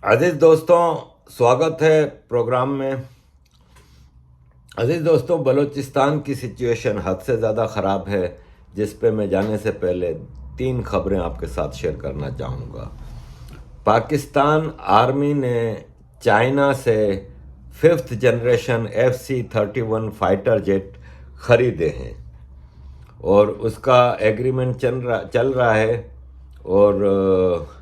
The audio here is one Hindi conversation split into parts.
अजीज दोस्तों, स्वागत है प्रोग्राम में। अजीज दोस्तों, बलूचिस्तान की सिचुएशन हद से ज़्यादा ख़राब है, जिस पे मैं जाने से पहले 3 खबरें आपके साथ शेयर करना चाहूँगा। पाकिस्तान आर्मी ने चाइना से 5th generation FC-31 fighter jet खरीदे हैं और उसका एग्रीमेंट चल रहा है। और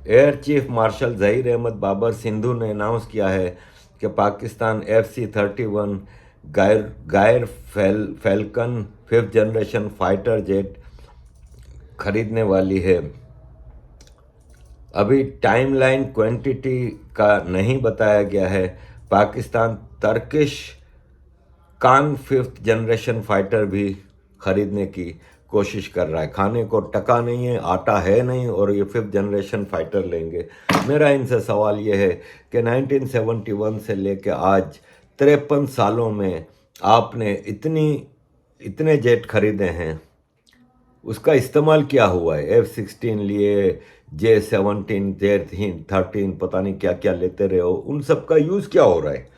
air chief marshal Zaheer Ahmed Babar Sidhu ने अनाउंस किया है कि पाकिस्तान FC-31 गायर falcon 5th generation fighter jet खरीदने वाली है। अभी टाइमलाइन क्वांटिटी का नहीं बताया गया है। पाकिस्तान टर्किश कान 5th जनरेशन फाइटर भी खरीदने की कोशिश कर रहा है। खाने को टका नहीं है, आटा है नहीं, और ये 5th जनरेशन फाइटर लेंगे। मेरा इनसे सवाल ये है कि 1971 से लेके आज 53 सालों में आपने इतने जेट खरीदे हैं, उसका इस्तेमाल क्या हुआ है? F-16 लिए, J-17, J-13 पता नहीं क्या क्या लेते रहे हो, उन सब का यूज़ क्या हो रहा है?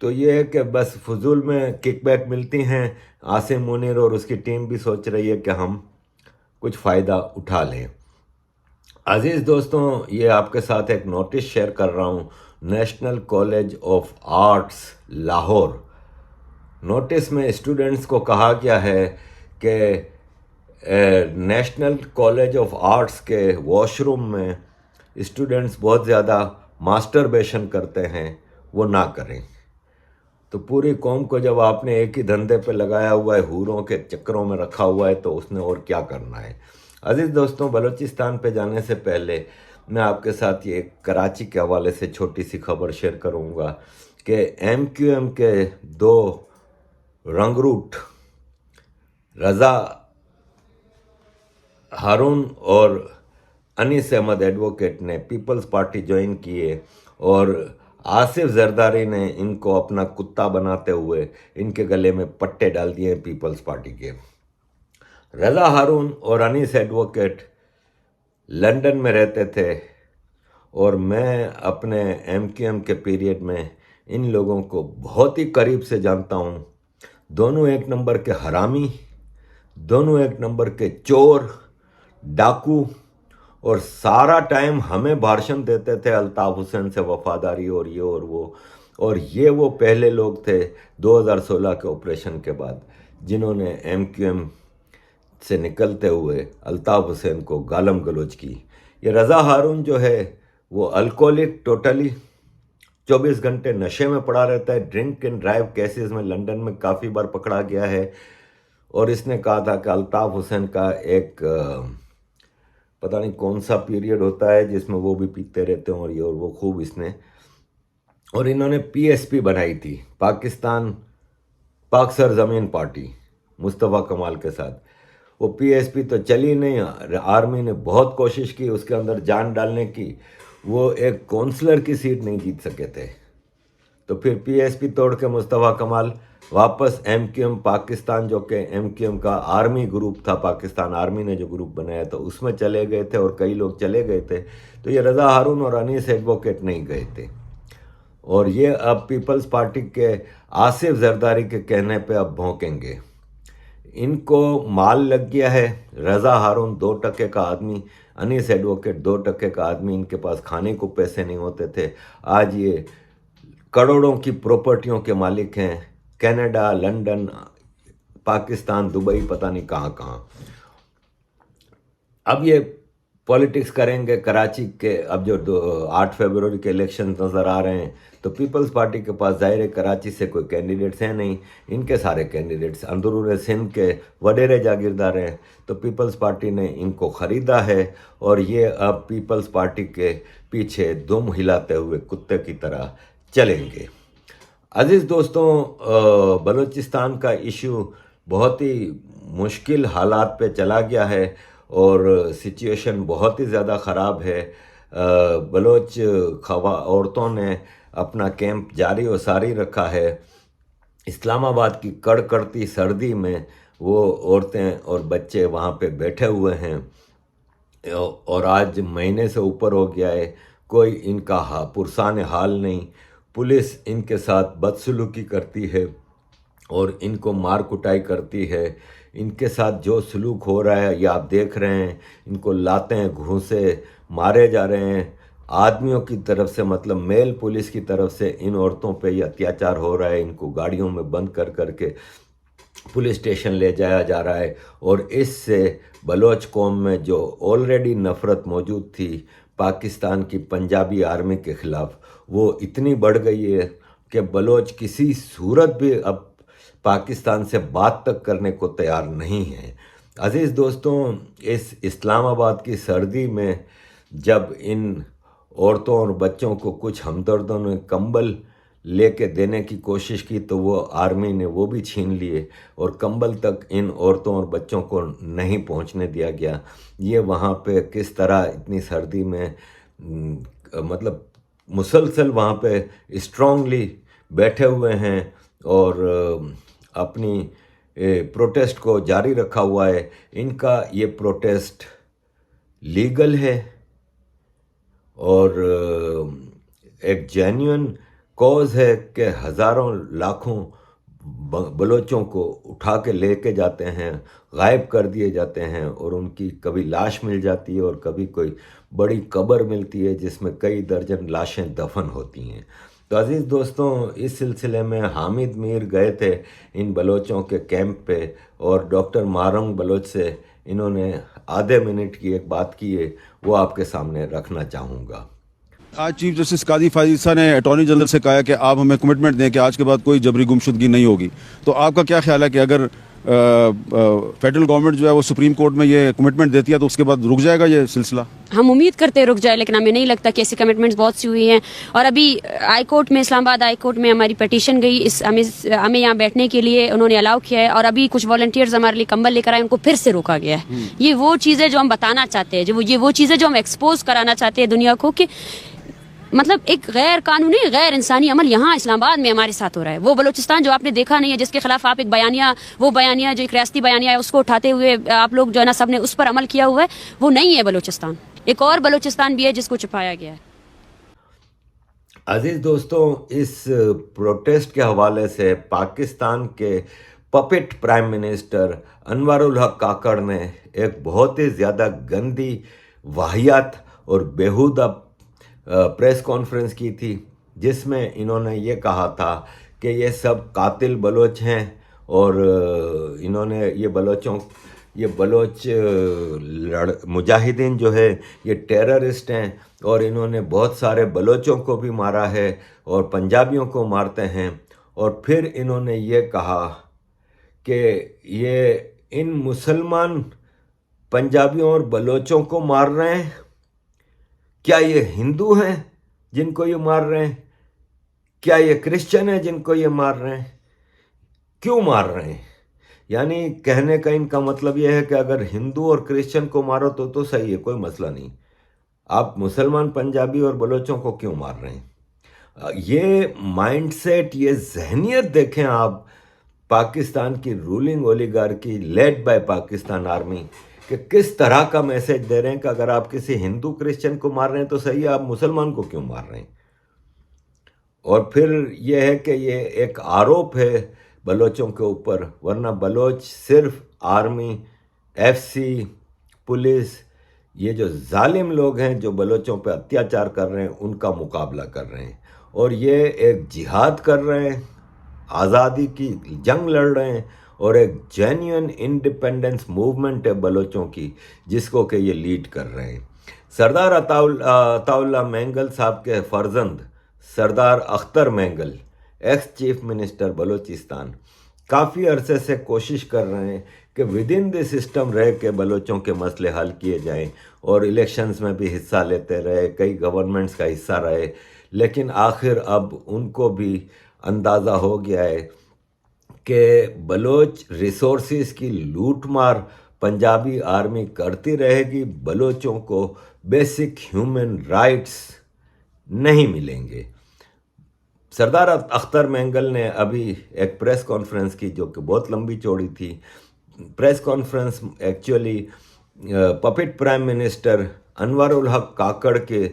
तो ये है कि बस फजूल में किकबैक मिलती हैं। आसिम मुनीर और उसकी टीम भी सोच रही है कि हम कुछ फ़ायदा उठा लें। अजीज़ दोस्तों, ये आपके साथ एक नोटिस शेयर कर रहा हूँ। National college of arts Lahore, notice में स्टूडेंट्स को कहा गया है कि नेशनल कॉलेज ऑफ आर्ट्स के वॉशरूम में स्टूडेंट्स बहुत ज़्यादा मास्टरबेशन करते हैं, वो ना करें। तो पूरी कौम को जब आपने एक ही धंधे पे लगाया हुआ है, हूरों के चक्करों में रखा हुआ है, तो उसने और क्या करना है। अजीज़ दोस्तों, बलूचिस्तान पे जाने से पहले मैं आपके साथ ये कराची के हवाले से छोटी सी खबर शेयर करूँगा कि MQM के 2 रंगरूट रज़ा हारून और अनीस अहमद एडवोकेट ने पीपल्स पार्टी ज्वाइन किए और आसिफ जरदारी ने इनको अपना कुत्ता बनाते हुए इनके गले में पट्टे डाल दिए पीपल्स पार्टी के। रज़ा हारून और अनीस एडवोकेट लंदन में रहते थे और मैं अपने MQM के पीरियड में इन लोगों को बहुत ही करीब से जानता हूँ। दोनों एक नंबर के हरामी, दोनों एक नंबर के चोर, डाकू, और सारा टाइम हमें भाषण देते थे अल्ताफ़ हुसैन से वफादारी और ये और वो। और ये वो पहले लोग थे 2016 के ऑपरेशन के बाद जिन्होंने MQM से निकलते हुए अल्ताफ़ हुसैन को गालम गलोच की। ये रज़ा हारून जो है वो अल्कोहलिक, टोटली 24 घंटे नशे में पड़ा रहता है। ड्रिंक एंड ड्राइव केसेस में लंदन में काफ़ी बार पकड़ा गया है। और इसने कहा था कि अल्ताफ़ हुसैन का एक पता नहीं कौन सा पीरियड होता है जिसमें वो भी पीते रहते हैं और ये और वो, खूब इसने। और इन्होंने PSP बनाई थी, पाकिस्तान पाक सरजमीन पार्टी, मुस्तफ़ा कमाल के साथ। वो PSP तो चली नहीं। आर्मी ने बहुत कोशिश की उसके अंदर जान डालने की, वो एक काउंसलर की सीट नहीं जीत सके थे। तो फिर PSP तोड़ के मुस्तफ़ा कमाल वापस MQM पाकिस्तान, जो कि MQM का आर्मी ग्रुप था, पाकिस्तान आर्मी ने जो ग्रुप बनाया था उसमें चले गए थे और कई लोग चले गए थे। तो ये रज़ा हारून और अनीस एडवोकेट नहीं गए थे और ये अब पीपल्स पार्टी के आसिफ जरदारी के कहने पे अब भौंकेंगे। इनको माल लग गया है। रज़ा हारून 2% का आदमी, अनीस एडवोकेट 2% का आदमी, इनके पास खाने को पैसे नहीं होते थे। आज ये करोड़ों की प्रॉपर्टियों के मालिक हैं। कनाडा, लंदन, पाकिस्तान, दुबई, पता नहीं कहाँ कहाँ। अब ये पॉलिटिक्स करेंगे कराची के। अब जो 8 फरवरी के इलेक्शन नज़र आ रहे हैं, तो पीपल्स पार्टी के पास ज़ाहिर है कराची से कोई कैंडिडेट्स हैं नहीं। इनके सारे कैंडिडेट्स अंदरून सिंध के वडेरे जागीरदार हैं। तो पीपल्स पार्टी ने इनको ख़रीदा है और ये अब पीपल्स पार्टी के पीछे दुम हिलाते हुए कुत्ते की तरह चलेंगे। अजीज़ दोस्तों, बलूचिस्तान का इशू बहुत ही मुश्किल हालात पे चला गया है और सिचुएशन बहुत ही ज़्यादा ख़राब है। बलोच औरतों ने अपना कैंप जारी और सारी रखा है। इस्लामाबाद की कड़कड़ती सर्दी में वो औरतें और बच्चे वहाँ पे बैठे हुए हैं और आज महीने से ऊपर हो गया है कोई इनका पुरसान हाल नहीं। पुलिस इनके साथ बदसलूकी करती है और इनको मार कुटाई करती है। इनके साथ जो सलूक हो रहा है ये आप देख रहे हैं। इनको लातें घूंसे मारे जा रहे हैं। आदमियों की तरफ से, मतलब मेल पुलिस की तरफ से इन औरतों पे ये अत्याचार हो रहा है। इनको गाड़ियों में बंद कर करके पुलिस स्टेशन ले जाया जा रहा है। और इससे बलोच कौम में जो ऑलरेडी नफ़रत मौजूद थी पाकिस्तान की पंजाबी आर्मी के ख़िलाफ़, वो इतनी बढ़ गई है कि बलोच किसी सूरत भी अब पाकिस्तान से बात तक करने को तैयार नहीं है। अज़ीज़ दोस्तों, इस इस्लामाबाद की सर्दी में जब इन औरतों और बच्चों को कुछ हमदर्दों ने कंबल लेके देने की कोशिश की तो वो आर्मी ने वो भी छीन लिए और कंबल तक इन औरतों और बच्चों को नहीं पहुंचने दिया गया। ये वहाँ पे किस तरह इतनी सर्दी में मतलब मुसलसल वहाँ पे स्ट्रांगली बैठे हुए हैं और अपनी प्रोटेस्ट को जारी रखा हुआ है। इनका ये प्रोटेस्ट लीगल है और एक जेन्युइन कॉज है कि हज़ारों लाखों बलोचों को उठा के लेके जाते हैं, गायब कर दिए जाते हैं और उनकी कभी लाश मिल जाती है और कभी कोई बड़ी कब्र मिलती है जिसमें कई दर्जन लाशें दफन होती हैं। तो अज़ीज़ दोस्तों, इस सिलसिले में हामिद मीर गए थे इन बलोचों के कैंप पे और डॉक्टर मारंग बलोच से इन्होंने आधे मिनट की एक बात की है, वो आपके सामने रखना चाहूँगा। आज चीफ जस्टिस काजी फाजिसा ने अटॉर्नी जनरल से कहा कि आप हमें कमिटमेंट दें कि आज के बाद कोई जबरी गुमशुदगी नहीं होगी। तो आपका क्या ख्याल है कि अगर फेडरल गवर्नमेंट जो है वो सुप्रीम कोर्ट में ये कमिटमेंट देती है तो उसके बाद रुक जाएगा ये सिलसिला? हम उम्मीद करते हैं रुक जाए, लेकिन हमें नहीं लगता कि ऐसी कमिटमेंट्स बहुत सी हुई हैं। और अभी हाई कोर्ट में, इस्लामाबाद हाई कोर्ट में हमारी पटिशन गई, इस हमें यहाँ बैठने के लिए उन्होंने अलाउ किया है। और अभी कुछ वॉलंटियर्स हमारे लिए कंबल लेकर आए, उनको फिर से रोका गया है। ये वो चीज़ें जो हम बताना चाहते हैं, ये वो चीज़ें जो हम एक्सपोज कराना चाहते हैं दुनिया को कि मतलब एक गैर कानूनी, गैर इंसानी अमल यहाँ इस्लामाबाद में हमारे साथ हो रहा है। वो बलूचिस्तान जो आपने देखा नहीं है, जिसके खिलाफ आप एक बयानिया, वो बयानिया जो एक रियासती बयानिया है उसको उठाते हुए आप लोग जो है ना सब ने उस पर अमल किया हुआ है, वो नहीं है बलूचिस्तान। एक और बलूचिस्तान भी है जिसको छुपाया गया है। अजीज दोस्तों, इस प्रोटेस्ट के हवाले से पाकिस्तान के puppet prime minister Anwarul Haq काकड़ ने एक बहुत ही ज़्यादा गंदी, वाहियात और बेहुदा प्रेस कॉन्फ्रेंस की थी, जिसमें इन्होंने ये कहा था कि ये सब कातिल बलोच हैं और इन्होंने ये बलोच मुजाहिदीन जो है ये टेररिस्ट हैं और इन्होंने बहुत सारे बलोचों को भी मारा है और पंजाबियों को मारते हैं। और फिर इन्होंने ये कहा कि ये इन मुसलमान पंजाबियों और बलोचों को मार रहे हैं, क्या ये हिंदू हैं जिनको ये मार रहे हैं? क्या ये क्रिश्चियन हैं जिनको ये मार रहे हैं? क्यों मार रहे हैं? यानी कहने का इनका मतलब ये है कि अगर हिंदू और क्रिश्चियन को मारो तो सही है, कोई मसला नहीं। आप मुसलमान पंजाबी और बलोचों को क्यों मार रहे हैं? ये माइंडसेट, ये जहनियत देखें आप पाकिस्तान की ruling oligarchy led by Pakistan army कि किस तरह का मैसेज दे रहे हैं कि अगर आप किसी हिंदू क्रिश्चियन को मार रहे हैं तो सही है, आप मुसलमान को क्यों मार रहे हैं? और फिर यह है कि ये एक आरोप है बलोचों के ऊपर, वरना बलोच सिर्फ आर्मी, एफसी, पुलिस, ये जो जालिम लोग हैं जो बलोचों पे अत्याचार कर रहे हैं उनका मुकाबला कर रहे हैं और ये एक जिहाद कर रहे हैं, आज़ादी की जंग लड़ रहे हैं और एक जेन्युइन इंडिपेंडेंस मूवमेंट है बलोचों की जिसको कि ये लीड कर रहे हैं। सरदार अताउल्ला मैंगल साहब के फर्जंद Sardar Akhtar Mengal, ex chief minister Balochistan, काफ़ी अरसे से कोशिश कर रहे हैं कि विद इन द सिस्टम रह के बलोचों के मसले हल किए जाएं और इलेक्शंस में भी हिस्सा लेते रहे, कई गवर्नमेंट्स का हिस्सा रहे, लेकिन आखिर अब उनको भी अंदाज़ा हो गया है कि बलोच रिसोर्सेज की लूट मार पंजाबी आर्मी करती रहेगी, बलोचों को बेसिक ह्यूमन राइट्स नहीं मिलेंगे। सरदार अख्तर मैंगल ने अभी एक प्रेस कॉन्फ्रेंस की जो कि बहुत लंबी चौड़ी थी। Press conference actually puppet prime minister Anwarul Haq Kakar के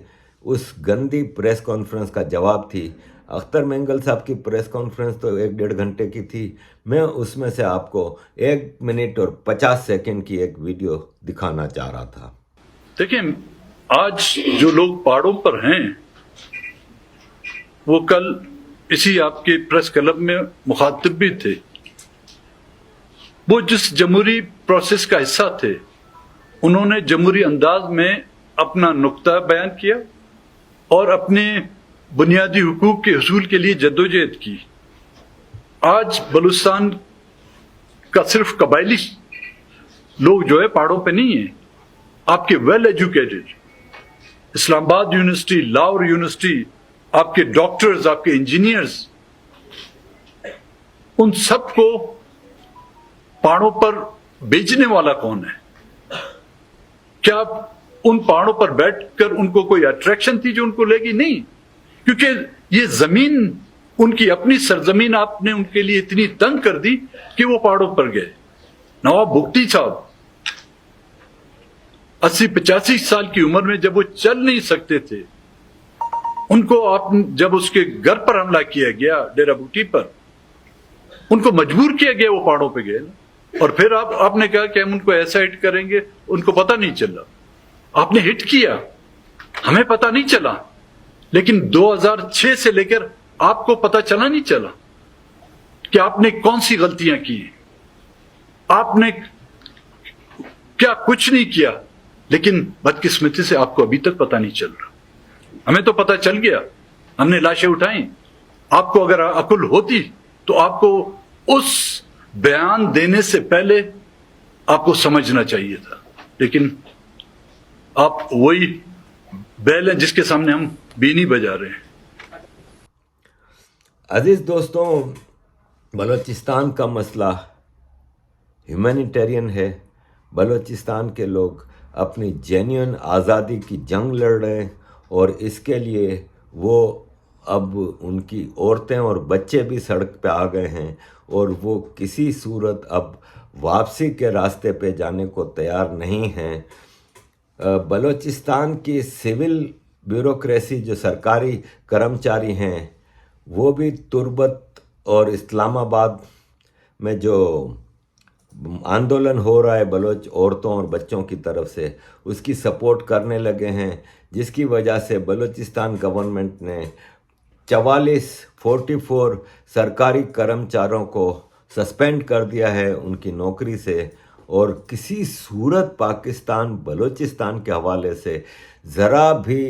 उस गंदी प्रेस कॉन्फ्रेंस का जवाब थी। अख्तर मेंगल साहब की प्रेस कॉन्फ्रेंस तो 1-1.5 घंटे की थी। मैं उसमें से आपको 1 मिनट और 50 सेकंड की एक वीडियो दिखाना चाह रहा था। देखिए, आज जो लोग पहाड़ों पर हैं वो कल इसी आपके प्रेस क्लब में मुखातिब भी थे। वो जिस जमहूरी प्रोसेस का हिस्सा थे, उन्होंने जमहूरी अंदाज में अपना नुक्ता बयान किया और अपने बुनियादी हुकूक के हुसूल के लिए जद्दोजहद की। आज बलूचिस्तान का सिर्फ कबायली लोग जो है पहाड़ों पे नहीं है, आपके well educated Islamabad university, Lahore university, आपके डॉक्टर्स, आपके इंजीनियर्स, उन सबको पहाड़ों पर भेजने वाला कौन है? क्या उन पहाड़ों पर बैठकर उनको कोई अट्रैक्शन थी जो उनको लेगी? नहीं, क्योंकि ये जमीन उनकी अपनी सरजमीन आपने उनके लिए इतनी तंग कर दी कि वो पहाड़ों पर गए। नवाब भुगटी साहब 80-85 साल की उम्र में जब वो चल नहीं सकते थे, उनको आप जब उसके घर पर हमला किया गया डेरा बूटी पर, उनको मजबूर किया गया, वो पहाड़ों पे गए। और फिर आपने कहा कि हम उनको ऐसा हिट करेंगे, उनको पता नहीं चला। आपने हिट किया, हमें पता नहीं चला, लेकिन 2006 से लेकर आपको पता चला नहीं चला कि आपने कौन सी गलतियां की। आपने क्या कुछ नहीं किया, लेकिन बदकिस्मती से आपको अभी तक पता नहीं चल रहा। हमें तो पता चल गया, हमने लाशें उठाई। आपको अगर अकुल होती तो आपको उस बयान देने से पहले आपको समझना चाहिए था, लेकिन आप वही बैल हैं जिसके सामने हम बीनी बजा रहे हैं। अजीज दोस्तों, बलूचिस्तान का मसला ह्यूमैनिटेरियन है। बलूचिस्तान के लोग अपनी जेन्युइन आज़ादी की जंग लड़ रहे हैं और इसके लिए वो अब उनकी औरतें और बच्चे भी सड़क पे आ गए हैं और वो किसी सूरत अब वापसी के रास्ते पे जाने को तैयार नहीं हैं। बलूचिस्तान की सिविल ब्यूरोक्रेसी, जो सरकारी कर्मचारी हैं, वो भी तुर्बत और इस्लामाबाद में जो आंदोलन हो रहा है बलोच औरतों और बच्चों की तरफ से, उसकी सपोर्ट करने लगे हैं, जिसकी वजह से बलूचिस्तान गवर्नमेंट ने 44 सरकारी कर्मचारियों को सस्पेंड कर दिया है उनकी नौकरी से, और किसी सूरत पाकिस्तान बलूचिस्तान के हवाले से ज़रा भी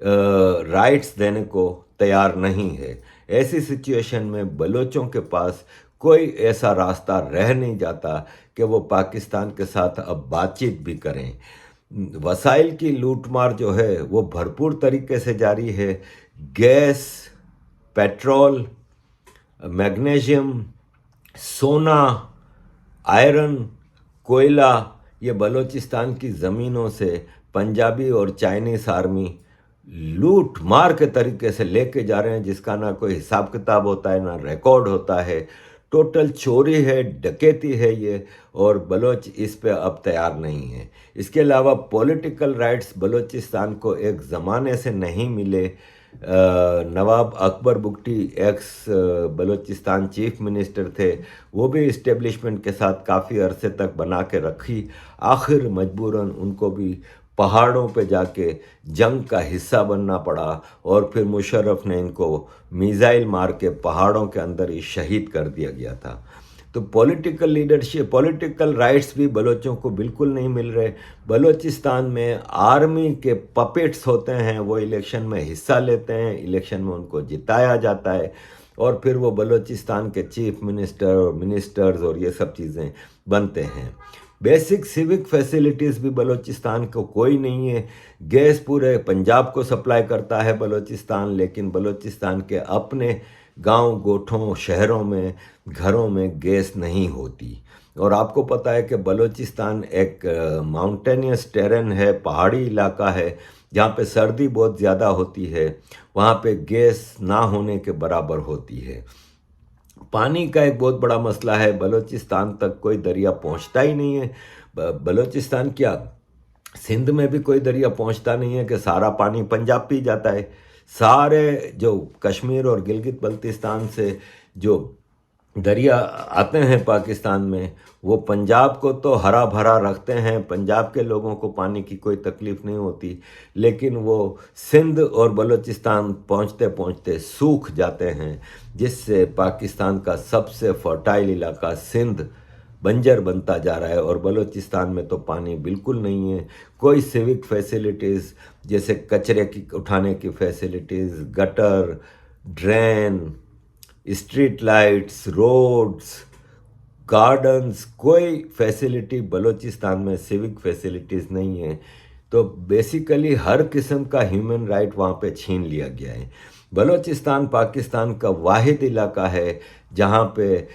राइट्स देने को तैयार नहीं है। ऐसी सिचुएशन में बलोचों के पास कोई ऐसा रास्ता रह नहीं जाता कि वो पाकिस्तान के साथ अब बातचीत भी करें। वसाइल की लूटमार जो है वो भरपूर तरीके से जारी है। गैस, पेट्रोल, मैग्नीशियम, सोना, आयरन, कोयला, ये बलूचिस्तान की ज़मीनों से पंजाबी और चाइनीज़ आर्मी लूट मार के तरीके से लेके जा रहे हैं, जिसका ना कोई हिसाब किताब होता है, ना रिकॉर्ड होता है। टोटल चोरी है, डकैती है ये, और बलोच इस पे अब तैयार नहीं है। इसके अलावा पॉलिटिकल राइट्स बलूचिस्तान को एक ज़माने से नहीं मिले। Nawab Akbar Bugti ex Balochistan chief minister थे, वो भी इस्टेब्लिशमेंट के साथ काफ़ी अरसे तक बना के रखी। आखिर मजबूरन उनको भी पहाड़ों पे जाके जंग का हिस्सा बनना पड़ा और फिर मुशर्रफ ने इनको मिसाइल मार के पहाड़ों के अंदर ही शहीद कर दिया गया था। तो पॉलिटिकल लीडरशिप, पॉलिटिकल राइट्स भी बलोचों को बिल्कुल नहीं मिल रहे। बलूचिस्तान में आर्मी के पपेट्स होते हैं, वो इलेक्शन में हिस्सा लेते हैं, इलेक्शन में उनको जिताया जाता है और फिर वो बलूचिस्तान के चीफ मिनिस्टर और मिनिस्टर्स और ये सब चीज़ें बनते हैं। बेसिक सिविक फैसिलिटीज़ भी बलूचिस्तान को कोई नहीं है। गैस पूरे पंजाब को सप्लाई करता है बलूचिस्तान, लेकिन बलूचिस्तान के अपने गांव, गोठों, शहरों में, घरों में गैस नहीं होती। और आपको पता है कि बलूचिस्तान एक माउंटेनियस टेरेन है, पहाड़ी इलाका है, जहाँ पे सर्दी बहुत ज़्यादा होती है, वहाँ पे गैस ना होने के बराबर होती है। पानी का एक बहुत बड़ा मसला है, बलूचिस्तान तक कोई दरिया पहुंचता ही नहीं है। बलूचिस्तान क्या सिंध में भी कोई दरिया पहुंचता नहीं है कि सारा पानी पंजाब पी जाता है। सारे जो कश्मीर और गिलगित बल्तिस्तान से जो दरिया आते हैं पाकिस्तान में, वो पंजाब को तो हरा भरा रखते हैं, पंजाब के लोगों को पानी की कोई तकलीफ़ नहीं होती, लेकिन वो सिंध और बलूचिस्तान पहुंचते पहुंचते सूख जाते हैं, जिससे पाकिस्तान का सबसे फर्टाइल इलाका सिंध बंजर बनता जा रहा है। और बलूचिस्तान में तो पानी बिल्कुल नहीं है, कोई सिविक फैसिलिटीज़ जैसे कचरे की उठाने की facilities, gutter, drain, street lights, roads, gardens, कोई फैसिलिटी बलूचिस्तान में सिविक फैसिलिटीज़ नहीं है। तो बेसिकली हर किस्म का ह्यूमन राइट वहाँ पे छीन लिया गया है। बलूचिस्तान पाकिस्तान का वाहिद इलाका है जहाँ पे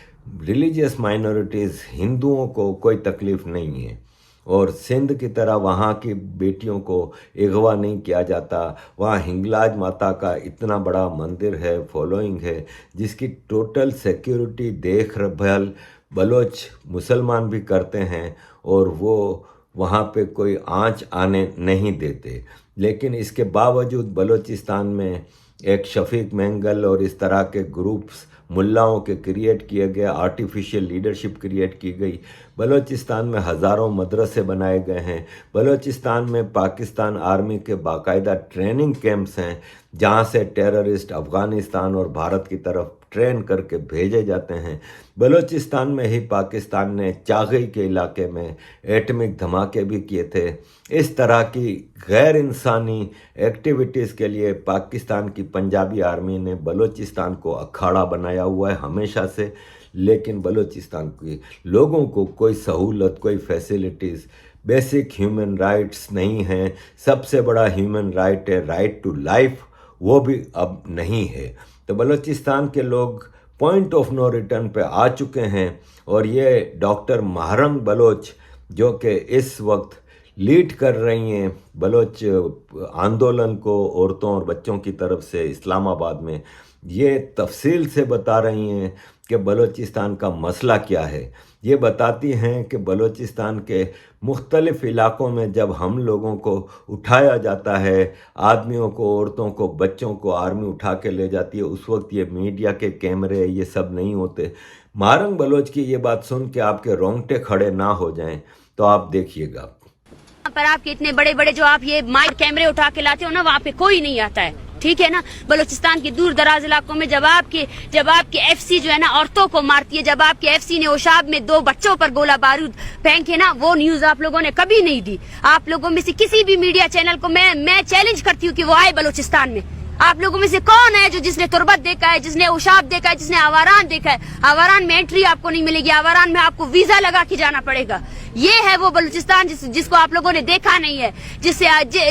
रिलीजियस माइनॉरिटीज़ हिंदुओं को कोई तकलीफ़ नहीं है, और सिंध की तरह वहाँ की बेटियों को अगवा नहीं किया जाता। वहाँ हिंगलाज माता का इतना बड़ा मंदिर है, फॉलोइंग है, जिसकी टोटल सिक्योरिटी देखभाल बलोच मुसलमान भी करते हैं, और वो वहाँ पे कोई आंच आने नहीं देते। लेकिन इसके बावजूद बलूचिस्तान में एक शफीक मैंगल और इस तरह के ग्रुप्स मुल्लाओं के क्रिएट किए गए, आर्टिफिशियल लीडरशिप क्रिएट की गई। बलूचिस्तान में हज़ारों मदरसे बनाए गए हैं। बलूचिस्तान में पाकिस्तान आर्मी के बाकायदा ट्रेनिंग कैंप्स हैं, जहां से टेररिस्ट अफ़गानिस्तान और भारत की तरफ ट्रेन करके भेजे जाते हैं। बलूचिस्तान में ही पाकिस्तान ने चागई के इलाके में एटमिक धमाके भी किए थे। इस तरह की गैर इंसानी एक्टिविटीज़ के लिए पाकिस्तान की पंजाबी आर्मी ने बलूचिस्तान को अखाड़ा बनाया हुआ है हमेशा से, लेकिन बलूचिस्तान के लोगों को कोई सहूलत, कोई फैसिलिटीज़, बेसिक ह्यूमन राइट्स नहीं हैं। सबसे बड़ा ह्यूमन राइट है राइट टू लाइफ, वो भी अब नहीं है। तो बलूचिस्तान के लोग पॉइंट ऑफ नो रिटर्न पे आ चुके हैं, और ये डॉक्टर महरंग बलोच जो कि इस वक्त लीड कर रही हैं बलोच आंदोलन को औरतों और बच्चों की तरफ से इस्लामाबाद में, ये तफसील से बता रही हैं कि बलूचिस्तान का मसला क्या है। ये बताती हैं कि बलूचिस्तान के मुख्तलिफ़ इलाकों में जब हम लोगों को उठाया जाता है, आदमियों को, औरतों को, बच्चों को आर्मी उठा के ले जाती है, उस वक्त ये मीडिया के कैमरे ये सब नहीं होते। महरंग बलोच की ये बात सुन के आपके रोंगटे खड़े ना हो जाएं, तो आप देखिएगा। पर आपके इतने बड़े बड़े जो आप ये माइक कैमरे उठा के लाते हो ना, वहाँ पे कोई नहीं आता है, ठीक है ना। बलूचिस्तान के दूर दराज इलाकों में जब आपके एफसी जो है ना औरतों को मारती है, जब आपके एफसी ने ओशाब में 2 बच्चों पर गोला बारूद फेंके ना, वो न्यूज आप लोगों ने कभी नहीं दी। आप लोगों में से किसी भी मीडिया चैनल को मैं चैलेंज करती हूँ कि वो आए बलूचिस्तान में। आप लोगों में से कौन है जो जिसने तुर्बत देखा है, जिसने ओशाब देखा है, जिसने आवारान देखा है? आवारान में एंट्री आपको नहीं मिलेगी, आवारान में आपको वीजा लगा के जाना पड़ेगा। ये है वो बलूचिस्तान जिसको आप लोगों ने देखा नहीं है,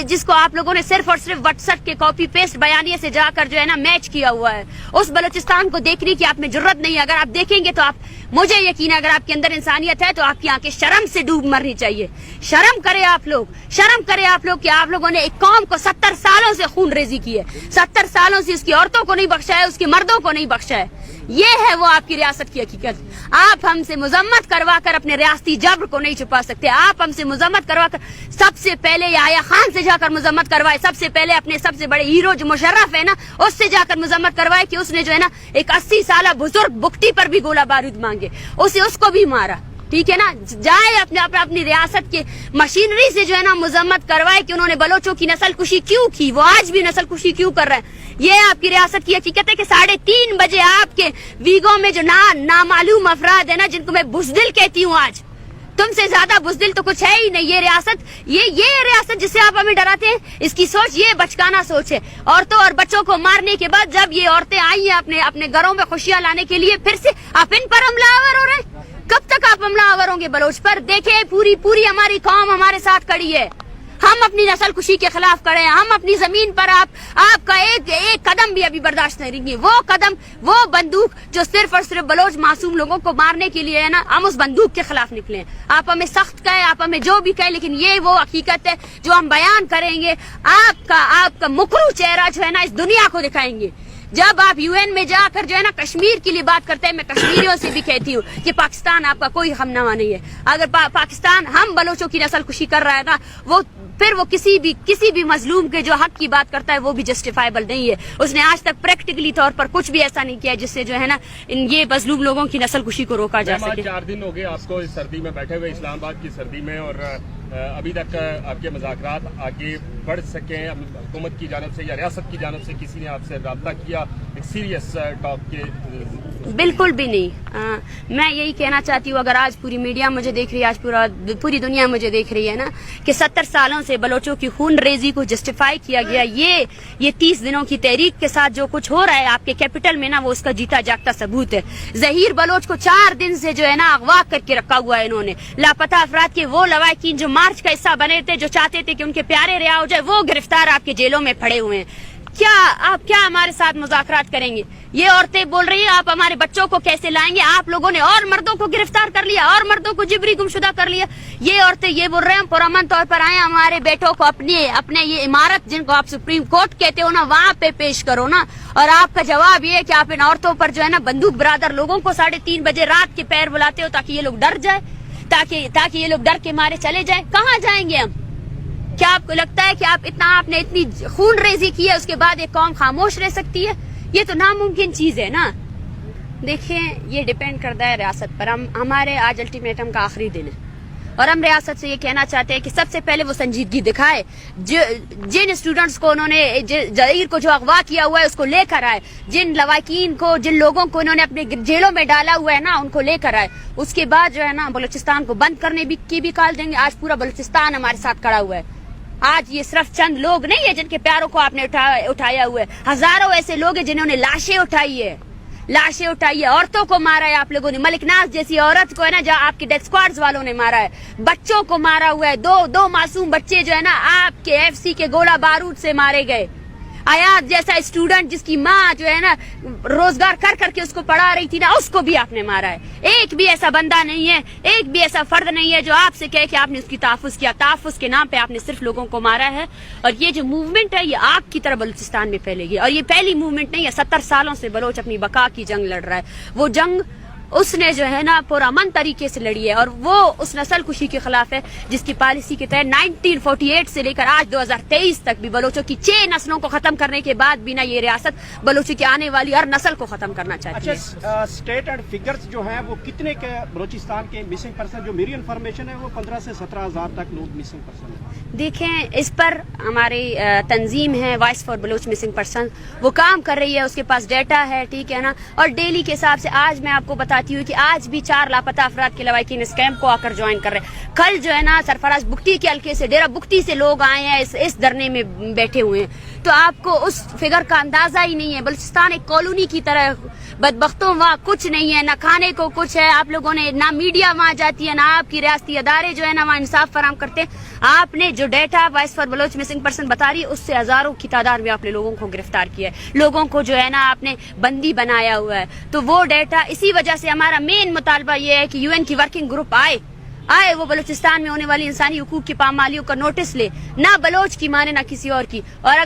जिसको आप लोगों ने सिर्फ और सिर्फ व्हाट्सएप के कॉपी पेस्ट बयानिए से जाकर जो है ना मैच किया हुआ है। उस बलूचिस्तान को देखने की आप में जरूरत नहीं है। अगर आप देखेंगे तो मुझे यकीन है, अगर आपके अंदर इंसानियत है तो आपकी आंखें शर्म से डूब मरनी चाहिए। शर्म करें आप लोग, शर्म करें आप लोग कि आप लोगों ने एक कौम को 70 सालों से खून रेजी की है, 70 सालों से उसकी औरतों को नहीं बख्शा है, उसके मर्दों को नहीं बख्शा है। ये है वो आपकी रियासत की हकीकत। आप हमसे मुजम्मत करवाकर अपने रियासती जब्र को नहीं छुपा सकते। आप हमसे मुजम्मत करवाकर सबसे पहले याया खान से जाकर मुजम्मत करवाए, सबसे पहले अपने सबसे बड़े हीरो जो मुशर्रफ है ना, उससे जाकर मुजम्मत करवाए कि उसने जो है ना एक 80 साल बुजुर्ग बुकटी पर भी गोला बारूद मांगे, उसको भी मारा, ठीक है ना। जाए अपनी रियासत के मशीनरी से जो है ना मुजम्मत करवाए कि उन्होंने बलोचों की नस्ल कुशी क्यों की, वो आज भी नस्ल कुशी क्यों कर रहे हैं। ये आपकी रियासत की हकीकत है कि 3:30 बजे आपके वीगो में जो नामालूम अफराद है ना, जिनको मैं बुज़दिल कहती हूँ, आज तुमसे ज्यादा बुज़दिल तो कुछ है ही नहीं। ये रियासत जिससे आप हमें डराते हैं, इसकी सोच ये बचकाना सोच है। औरतों और बच्चों को मारने के बाद जब ये औरतें आई हैं अपने घरों में खुशियां लाने के लिए, फिर से आप इन पर हमलावर हो रहे हैं। कब तक आप हमलावर होंगे बलोच पर? देखे पूरी हमारी कौम हमारे साथ खड़ी है। हम अपनी नस्ल कुशी के खिलाफ खड़े हैं। हम अपनी जमीन पर आपका एक कदम भी अभी बर्दाश्त नहीं करेंगे। वो कदम, वो बंदूक जो सिर्फ और सिर्फ बलोच मासूम लोगों को मारने के लिए है ना, हम उस बंदूक के खिलाफ निकले हैं। आप हमें सख्त कहें, आप हमें जो भी कहें, लेकिन ये वो हकीकत है जो हम बयान करेंगे। आपका मुकरू चेहरा जो है ना इस दुनिया को दिखाएंगे जब आप यूएन में जाकर जो है ना कश्मीर के लिए बात करते हैं, मैं कश्मीरियों से भी कहती हूँ कि पाकिस्तान आपका कोई हमनवा नहीं है। अगर पाकिस्तान हम बलोचों की नस्लकुशी कर रहा है ना, वो फिर वो किसी भी मजलूम के जो हक की बात करता है वो भी जस्टिफाइबल नहीं है। उसने आज तक प्रैक्टिकली तौर पर कुछ भी ऐसा नहीं किया जिससे जो है ना ये मजलूम लोगों की नस्लकुशी को रोका जा सके। 4 दिन हो गए आपको इस सर्दी में बैठे हुए, इस्लामाबाद की सर्दी में, और अभी तक आपके मुज़ाकरात आगे बढ़ सके हुकूमत की जानिब से या रियासत की जानिब से किसी ने आपसे रब्ता किया एक सीरियस टॉक के? बिल्कुल भी नहीं। मैं यही कहना चाहती हूँ, अगर आज पूरी मीडिया मुझे देख रही है, आज पूरी दुनिया मुझे देख रही है ना कि 70 सालों से बलोचों की खून रेजी को जस्टिफाई किया गया, ये 30 दिनों की तहरीक के साथ जो कुछ हो रहा है आपके कैपिटल में ना, वो उसका जीता जागता सबूत है। जहीर बलोच को 4 दिन से जो है ना अगवा करके रखा हुआ है इन्होंने। लापता अफराद के वो लवाकिन जो मार्च का हिस्सा बने थे, जो चाहते थे कि उनके प्यारे रिहा हो जाए, वो गिरफ्तार आपके जेलों में पड़े हुए हैं। आप क्या हमारे साथ मुज़ाकरात करेंगे? ये औरतें बोल रही है आप हमारे बच्चों को कैसे लाएंगे? आप लोगों ने और मर्दों को गिरफ्तार कर लिया, और मर्दों को जिबरी गुमशुदा कर लिया। ये औरतें ये बोल रहे हैं हम पुरअमन तौर पर आए, हमारे बेटों को अपने ये इमारत जिनको आप सुप्रीम कोर्ट कहते हो ना, वहाँ पे पेश करो ना। और आपका जवाब ये है कि आप इन औरतों पर जो है ना बंदूक बरादर लोगों को 3:30 बजे रात के पैर बुलाते हो ताकि ये लोग डर जाए, ताकि ये लोग डर के मारे चले जाए। कहाँ जाएंगे हम? क्या आपको लगता है कि आपने इतनी खून रेजी की है, उसके बाद एक कौम खामोश रह सकती है? ये तो नामुमकिन चीज है ना। देखें, ये डिपेंड करता है रियासत पर। हमारे आज अल्टीमेटम का आखिरी दिन है और हम रियासत से ये कहना चाहते हैं कि सबसे पहले वो संजीदगी दिखाए। जिन स्टूडेंट्स को उन्होंने जहीर को जो अगवा किया हुआ है उसको लेकर आए, जिन लवाकिन को, जिन लोगों को इन्होंने अपने जेलों में डाला हुआ है ना, उनको लेकर आए। उसके बाद जो है ना बलूचिस्तान को बंद करने की भी कॉल देंगे। आज पूरा बलूचिस्तान हमारे साथ खड़ा हुआ है। आज ये सिर्फ चंद लोग नहीं है जिनके प्यारों को आपने उठाया हुआ है, हजारों ऐसे लोग हैं जिन्होंने लाशें उठाई है, औरतों को मारा है आप लोगों ने। मलिक नाज जैसी औरत को है ना, जहाँ आपके डेथ स्क्वाड्स वालों ने मारा है, बच्चों को मारा हुआ है। दो मासूम बच्चे जो है ना आपके एफसी के गोला बारूद से मारे गए। आयात जैसा स्टूडेंट जिसकी माँ जो है ना रोजगार कर करके उसको पढ़ा रही थी ना, उसको भी आपने मारा है। एक भी ऐसा बंदा नहीं है, एक भी ऐसा फर्द नहीं है जो आपसे कहे कि आपने उसकी तहफ़्फ़ुज़ किया। तहफ़्फ़ुज़ के नाम पे आपने सिर्फ लोगों को मारा है। और ये जो मूवमेंट है ये आग की तरह बलूचिस्तान में फैलेगी। और ये पहली मूवमेंट नहीं है, 70 सालों से बलोच अपनी बका की जंग लड़ रहा है। वो जंग उसने जो है ना पुरअमन तरीके से लड़ी है और वो उस नस्ल कुशी के खिलाफ है जिसकी पॉलिसी के तहत 1948 से लेकर आज 2023 तक भी बलोचों की 6 नस्लों को खत्म करने के बाद भी ना ये रियासत बलोचों की आने वाली हर नस्ल को खत्म करना चाहती है। अच्छा, स्टेट एंड फिगर्स जो हैं वो कितने के बलोचिस्तान के मिसिंग पर्सन, जो मेरी इन्फॉर्मेशन है वो 15 से 17 हज़ार तक लोग मिसिंग पर्सन है। देखें, इस पर हमारी तंजीम है voice for Baloch missing person, वो काम कर रही है, उसके पास डेटा है, ठीक है ना। और डेली के हिसाब से आज मैं आपको बताती हूँ कि आज भी 4 लापता अफराद के लवाकिन इस कैंप को आकर ज्वाइन कर रहे हैं। कल जो है ना सरफराज बुख्ती के हल्के से, डेरा बुख्ती से लोग आए हैं, इस धरने में बैठे हुए हैं। तो आपको उस फिगर का अंदाजा ही नहीं है। बलूचिस्तान एक कॉलोनी की तरह, बदबख्तों वहाँ कुछ नहीं है, ना खाने को कुछ है। आप लोगों ने ना मीडिया वहाँ जाती है, ना आपकी रियासती अदारे जो है ना वहाँ इंसाफ फराम करते हैं। आपने जो data voice for Baloch missing person बता रही है उससे हजारों की तादाद में आपने लोगों को गिरफ्तार किया है, लोगों को जो है ना आपने बंदी बनाया हुआ है। तो वो डेटा, इसी वजह से हमारा मेन मुतालबा ये है कि यूएन की वर्किंग ग्रुप आए वो बलूचिस्तान में होने वाली इंसानी हुकूक की पामालियों का नोटिस ले, ना बलोच की माने ना किसी और की। और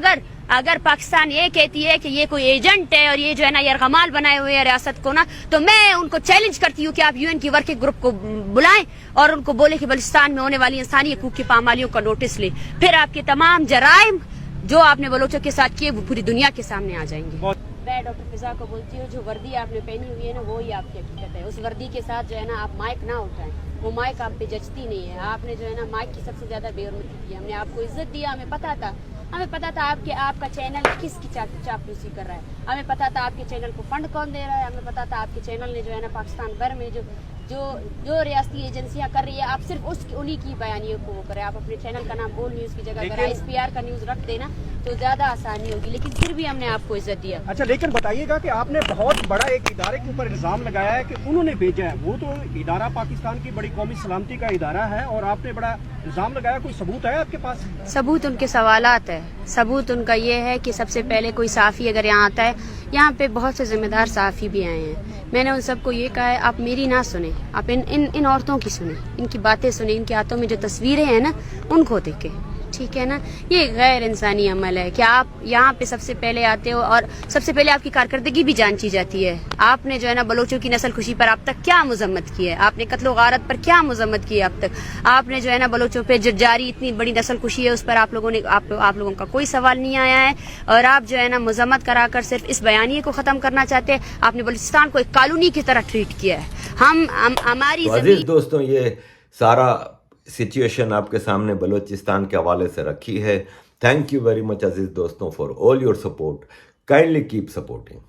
अगर पाकिस्तान ये कहती है कि ये कोई एजेंट है और ये जो है ना यरगमाल बनाए हुए है रियासत को ना, तो मैं उनको चैलेंज करती हूँ कि आप यूएन की वर्किंग ग्रुप को बुलाएं और उनको बोले कि बलूचिस्तान में होने वाली इंसानी हुकूक की पामालियों का नोटिस ले। फिर आपके तमाम जराइम जो आपने बलोचों के साथ किए वो पूरी दुनिया के सामने आ जाएंगे। मैं डॉक्टर फिजा को बोलती हूँ, जो वर्दी आपने पहनी हुई है ना वो ही आपकी हकीकत है। उस वर्दी के साथ जो है ना आप माइक ना उठाएं, वो माइक आप पे जचती नहीं है। आपने जो है ना माइक की सबसे ज्यादा बेहरमती की। हमने आपको इज्जत दिया, हमें पता था आपका चैनल किसकी चापलूसी कर रहा है, हमें पता था आपके चैनल को फंड कौन दे रहा है, हमें पता था आपके चैनल ने जो है ना पाकिस्तान भर में जो रियासती एजेंसियां कर रही है आप सिर्फ उन्हीं की बयानियों को वो करें। आप अपने चैनल का नाम बोल न्यूज़ की जगह अगर ISPR का न्यूज़ रख देना तो ज़्यादा आसानी होगी, लेकिन फिर भी हमने आपको इज्जत दिया। अच्छा, लेकिन बताइएगा कि आपने बहुत बड़ा एक इदारे के ऊपर इल्ज़ाम लगाया है कि उन्होंने भेजा है, वो तो इदारा पाकिस्तान की बड़ी कौमी सलामती का इदारा है और आपने बड़ा इल्ज़ाम लगाया, कोई सबूत है आपके पास? सबूत उनके सवालात है। सबूत उनका ये है कि सबसे पहले कोई साफ़ी अगर यहाँ आता है, यहाँ पे बहुत से जिम्मेदार साफ़ी भी आए हैं, मैंने उन सबको ये कहा है आप मेरी ना सुने, आप इन औरतों की सुने, इनकी बातें सुने, इनके हाथों में जो तस्वीरें हैं ना उनको देखें, ठीक है ना। ये गैर इंसानी अमल है कि आप यहाँ पे सबसे पहले आते हो और सबसे पहले आपकी कारकर्दगी भी जांची जाती है। आपने जो है ना बलोचों की नस्ल खुशी पर अब तक क्या मजम्मत की है, आपने कत्ल गारत पर क्या मजम्मत की है अब तक, आपने जो है ना बलोचों पे जारी इतनी बड़ी नस्ल खुशी है उस पर आप लोगों का कोई सवाल नहीं आया है। और आप जो है ना मजम्मत कराकर सिर्फ इस बयानिए को खत्म करना चाहते हैं। आपने बलूचिस्तान को एक कॉलोनी की तरह ट्रीट किया है। हमारी अजीज दोस्तों, ये सारा सिचुएशन आपके सामने बलूचिस्तान के हवाले से रखी है। थैंक यू वेरी मच अजीज दोस्तों for all your support. Kindly keep supporting.